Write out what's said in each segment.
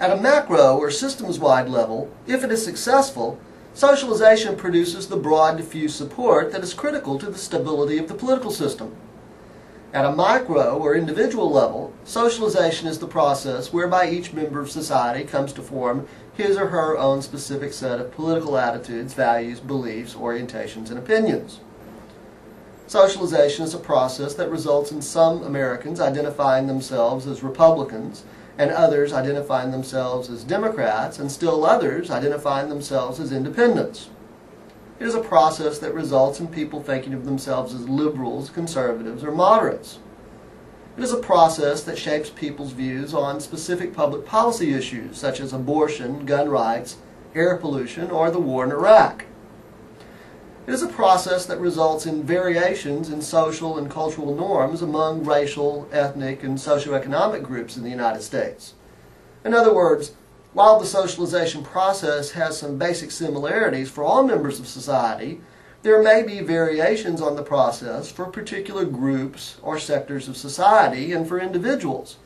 At a macro or systems-wide level, if it is successful, socialization produces the broad diffuse support that is critical to the stability of the political system. At a micro or individual level, socialization is the process whereby each member of society comes to form his or her own specific set of political attitudes, values, beliefs, orientations, and opinions. Socialization is a process that results in some Americans identifying themselves as Republicans, and others identifying themselves as Democrats, and still others identifying themselves as independents. It is a process that results in people thinking of themselves as liberals, conservatives, or moderates. It is a process that shapes people's views on specific public policy issues such as abortion, gun rights, air pollution, or the war in Iraq. It is a process that results in variations in social and cultural norms among racial, ethnic, and socioeconomic groups in the United States. In other words, while the socialization process has some basic similarities for all members of society, there may be variations on the process for particular groups or sectors of society and for individuals,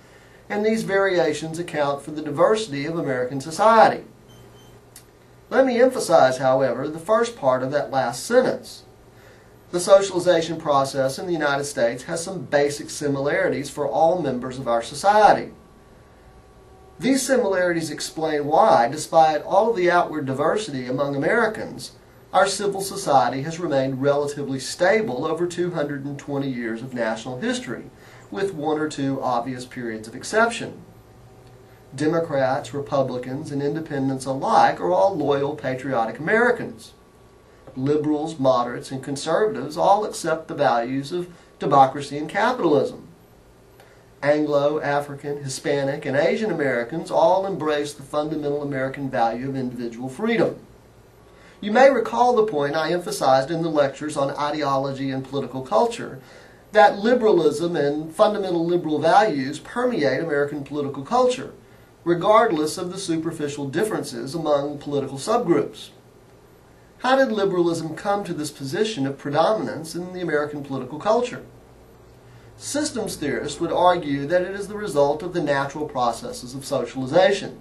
and these variations account for the diversity of American society. Let me emphasize, however, the first part of that last sentence. The socialization process in the United States has some basic similarities for all members of our society. These similarities explain why, despite all of the outward diversity among Americans, our civil society has remained relatively stable over 220 years of national history, with one or two obvious periods of exception. Democrats, Republicans, and independents alike are all loyal, patriotic Americans. Liberals, moderates, and conservatives all accept the values of democracy and capitalism. Anglo, African, Hispanic, and Asian Americans all embrace the fundamental American value of individual freedom. You may recall the point I emphasized in the lectures on ideology and political culture, that liberalism and fundamental liberal values permeate American political culture, regardless of the superficial differences among political subgroups. How did liberalism come to this position of predominance in the American political culture? Systems theorists would argue that it is the result of the natural processes of socialization.